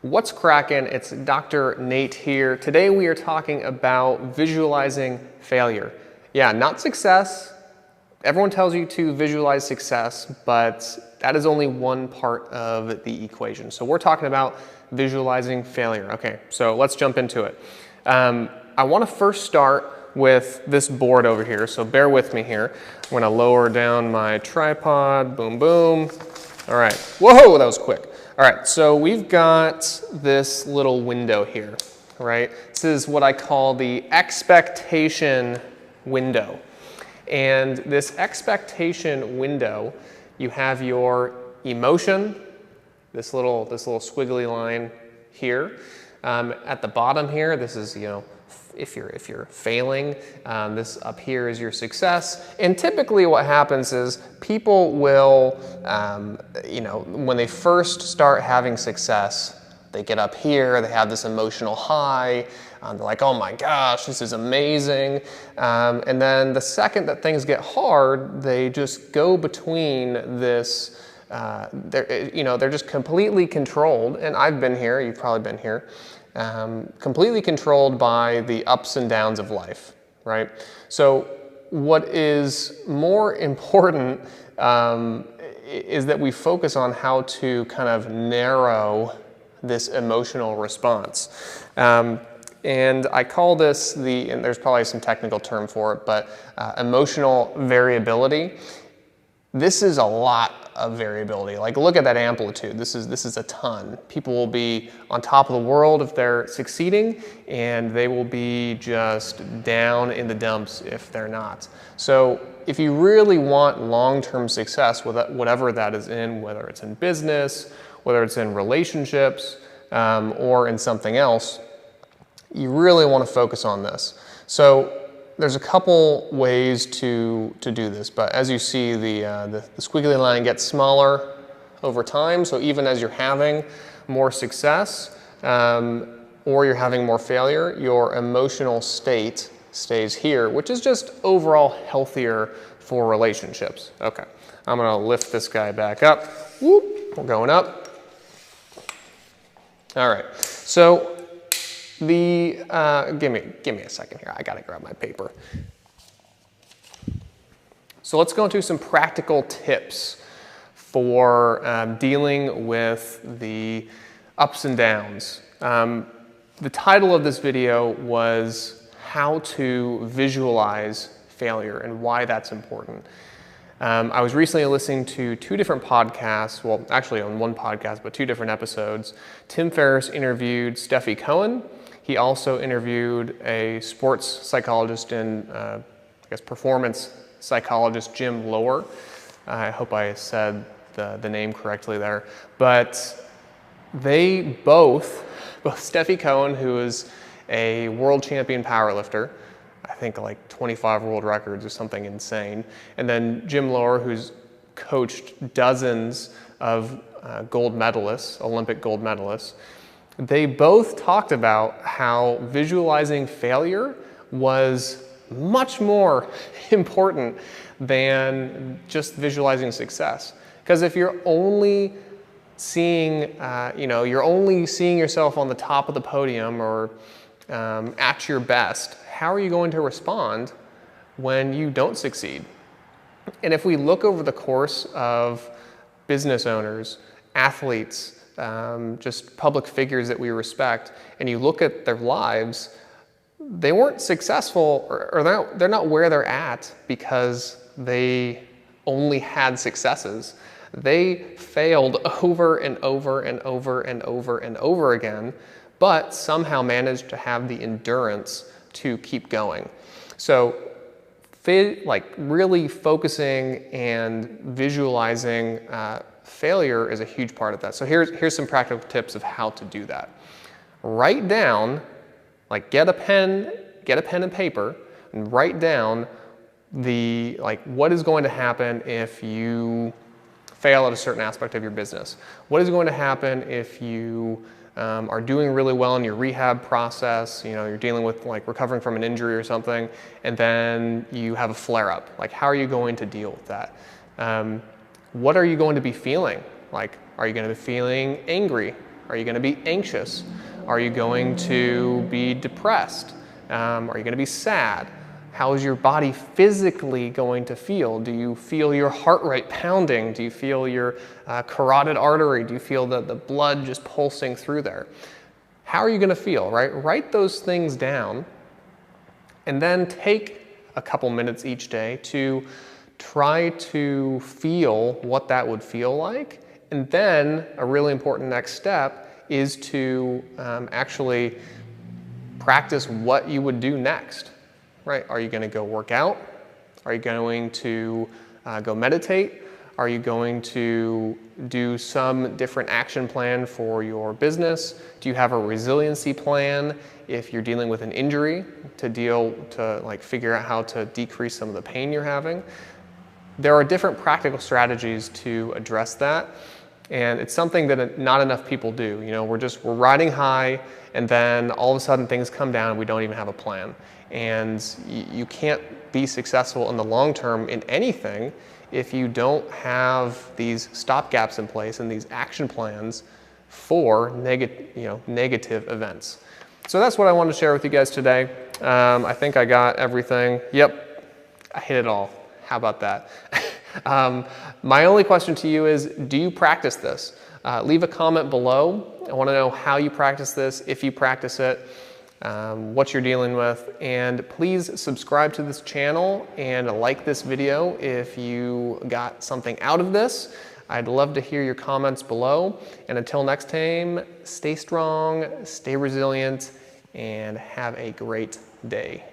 What's cracking? It's Dr. Nate here. Today we are talking about visualizing failure. Yeah, not success. Everyone tells you to visualize success, but that is only one part of the equation. So we're talking about visualizing failure. Okay, so let's jump into it. I want to first start with this board over here, so bear with me here. I'm going to lower down my tripod, boom, boom. All right, whoa, that was quick. All right, so we've got this little window here, right? This is what I call the expectation window. And this expectation window, you have your emotion, this little squiggly line here. At the bottom here, this is, if you're failing, this up here is your success. And typically what happens is people will, when they first start having success, they get up here, they have this emotional high, they're like, oh my gosh, this is amazing. And then the second that things get hard, they just go between this, they're just completely controlled. And I've been here, you've probably been here. Completely controlled by the ups and downs of life, right? So what is more important is that we focus on how to kind of narrow this emotional response. And I call this and there's probably some technical term for it, but emotional variability. This is a lot of variability. Like, look at that amplitude. This is a ton. People will be on top of the world if they're succeeding, and they will be just down in the dumps if they're not. So if you really want long-term success with whatever that is in, whether it's in business, whether it's in relationships, or in something else, you really want to focus on this. So there's a couple ways to do this, but as you see, the squiggly line gets smaller over time. So even as you're having more success or you're having more failure, your emotional state stays here, which is just overall healthier for relationships. Okay, I'm gonna lift this guy back up. Whoop, we're going up. All right, so give me a second here. I gotta grab my paper. So let's go into some practical tips for dealing with the ups and downs. The title of this video was How to Visualize Failure and why that's important. I was recently listening to two different podcasts, well, actually on one podcast, but two different episodes. Tim Ferriss interviewed Steffi Cohen. He also interviewed a sports psychologist and performance psychologist, Jim Lower. I hope I said the name correctly there. But they both Steffi Cohen, who is a world champion powerlifter, I think like 25 world records or something insane, and then Jim Lower, who's coached dozens of gold medalists, Olympic gold medalists. They both talked about how visualizing failure was much more important than just visualizing success. Because if you're only seeing, you're only seeing yourself on the top of the podium or at your best, how are you going to respond when you don't succeed? And if we look over the course of business owners, athletes, just public figures that we respect, and you look at their lives, they weren't successful or they're not where they're at because they only had successes. They failed over and over and over and over and over again, but somehow managed to have the endurance to keep going. So really focusing and visualizing failure is a huge part of that. So here's some practical tips of how to do that. Write down, get a pen and paper, and write down what is going to happen if you fail at a certain aspect of your business. What is going to happen if you are doing really well in your rehab process, you're dealing with recovering from an injury or something, and then you have a flare-up. How are you going to deal with that? What are you going to be feeling? Are you going to be feeling angry? Are you going to be anxious? Are you going to be depressed? Are you going to be sad? How is your body physically going to feel? Do you feel your heart rate pounding? Do you feel your carotid artery? Do you feel the blood just pulsing through there? How are you going to feel, right? Write those things down and then take a couple minutes each day to try to feel what that would feel like. And then a really important next step is to actually practice what you would do next. Right? Are you going to go work out? Are you going to go meditate? Are you going to do some different action plan for your business? Do you have a resiliency plan if you're dealing with an injury to figure out how to decrease some of the pain you're having? There are different practical strategies to address that, and it's something that not enough people do. You know, we're riding high, and then all of a sudden things come down and we don't even have a plan. And you can't be successful in the long term in anything if you don't have these stopgaps in place and these action plans for negative events. So that's what I wanted to share with you guys today. I think I got everything. Yep, I hit it all. How about that? My only question to you is, do you practice this? Leave a comment below. I want to know how you practice this, if you practice it, what you're dealing with, and please subscribe to this channel and like this video if you got something out of this. I'd love to hear your comments below, and until next time, stay strong, stay resilient, and have a great day.